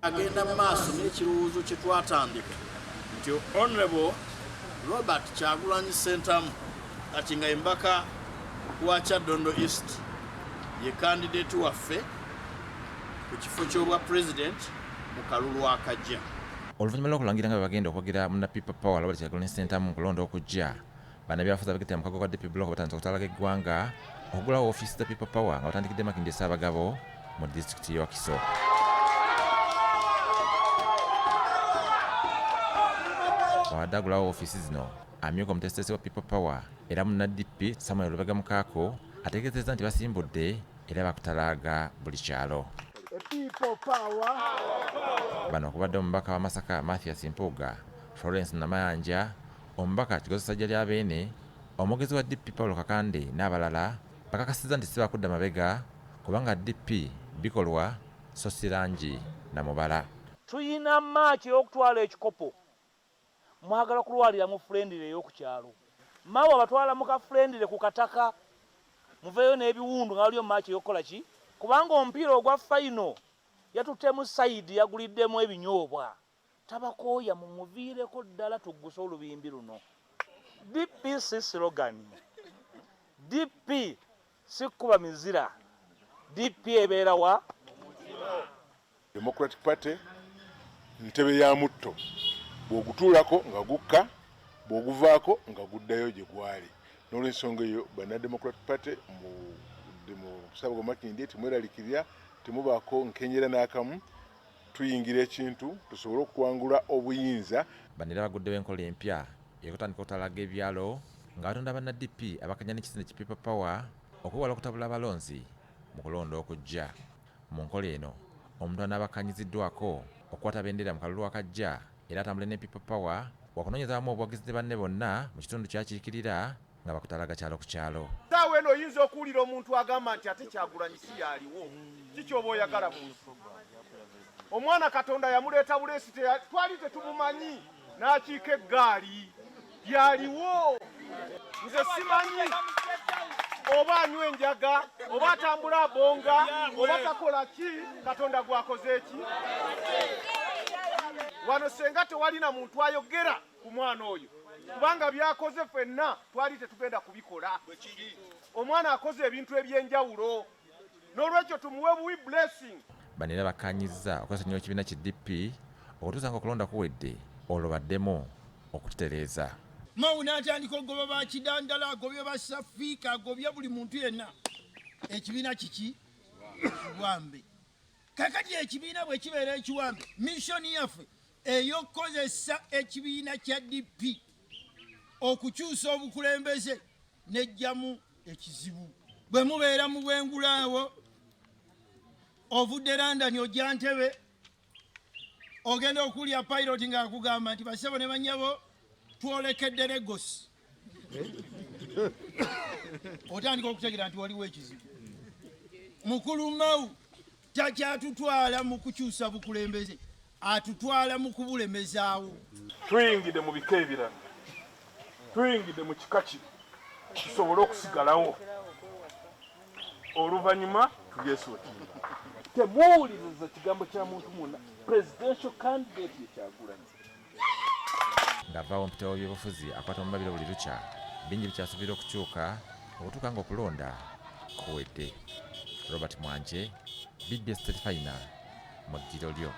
agenda maaso n'ekirowoozo kye twatandika nti Honorable Robert Kyagulanyi Ssentamu kati nga embaka wa Kyaddondo East ye kandidate waffe ku kifo ky'obwa president mu kalulu akajja. Oluvannyuma lw'okulangira nga bagenda okwagira munna People Power Robert Kyagulanyi Ssentamu mu kulonda okujja, bannabyabufuzi abakitira mu kago ka DP Block batandise okutalaga eggwanga okugulawo ofiisi za People Power nga batandikidde Makindye Ssaabagabo mu disitulikiti y'e Wakiso. Wadde agulawo ofiisi zino, amyuka omutesitesi wa People Power era munna DP Samuel Lubega Mukaako ategeezezza nti basimbudde era bakutalaaga buli kyalo. Bano okubadde omubaka wa Masaka Mathias Mpuuga, Florence Namayanja, omubaka Kigozi Ssajja lya Beene, omwogezi wa DP Paulo Kakande n'abalala bakakasizza nti si bakudda mabega kubanga DP bikolwa so si langi na mubala. Tuyina maaki y'okutwala ekikopo mwagala kulwalira mu friendly ey'oku kyalo. Maawe abatwala mu ka friendly ku kataka muveeyo n'ebiwundu nga waliyo maaki y'okukola ki? Kubanga omupiira ogwa final yatuttemu sayidi yaguliddemu ebinyoobwa. Tabakooya mumuviireko ddala tugguse olubimbi luno. DP si slogan. DP si kuba mizira. DP ebeera wa? Democratic Party ntebe ya mutto. Bw'ogutuulako nga gukka, bw'oguvaako nga guddayo gye gwali. N'olw'ensonga eyo banna Democratic Party mu kusaba Makindye temweralikirira, temubaako nkenyera n'akamu, tuyingira ekintu tusobole okuwangula obuyinza. Bano era baguddewo enkola empya ey'okutandika okutalaga ebyalo nga batonda banna DP abakanya n'ekisinde ki People Power okuwala okutabula abalonzi mu kulonda okujja. Mu nkola eno omuntu anaabakanyiziddwako okukwata bendera mu kalulu akajja era atambule ne People Power wakunoonyezaamu obuwagizi ne banne bonna mu kitundu kyakiikirira nga bakutalaga kyalo ku kyalo. Saawa eno oyinza okuwulira omuntu agamba nti ate Kyagulanyi si yaliwo. Kiki oba oyagala mu nsi? Omwana Katonda yamuleeta buleesi twali tetumumanyi n'akiika eggaali. Yaliwo. Nze simanyi oba anywa enjaga oba atambula abonga oba takola ki, Katonda gwakoze ki? Wano senga tewalina muntu ayogera ku mwana oyo kubanga byakoze ffenna twali tetugenda kubikola. Omwana akoze ebintu ebyenjawulo n'olwekyo tumuwe buwi blessing. Bano era bakkaanyizza okozesa nnyo ekibiina ki DP okutuusa nga okulonda kuwedde olwo baddemu okututereeza. Mawu n'atandika ogoba ba Kidandala, agobye ba Safiika, agobye buli muntu yenna. Ekibiina kiki? Kiwambe. Kakati ekibiina bwe kibeera ekiwambe, missoni yaffe ey'okukozesa ekibiina kya DP okukyusa obukulembeze n'ejjamu ekizibu. Bwe mubeera mu bwengulaawo ovudde London ojja Ntebe ogenda okulya pilot ng'akugamba nti basebo ne banyabo twolekedde Lagos. Otandika okutegeera nti waliwo ekizibu. Mukulu Mawu takyatutwala mu kukyusa bukulembeze, atutwala mu kubulemezaawo. Tuyingidde mu bika ebirala, tuyingidde mu kika kino tusobole okusigalawo, oluvannyuma tulyesootire. Temuwuliriza kigambo kya muntu mwonna. Presidential candidate ye Kyagulanyi. Ng'avaawo ompita w'ebyobufuzi akwata mu mabiro buli lukya, bingi bikyasuubira okukyuka okutuuka ng'okulonda kuwedde. Robert Mwanje, BBS 35 mu ddiro lyo.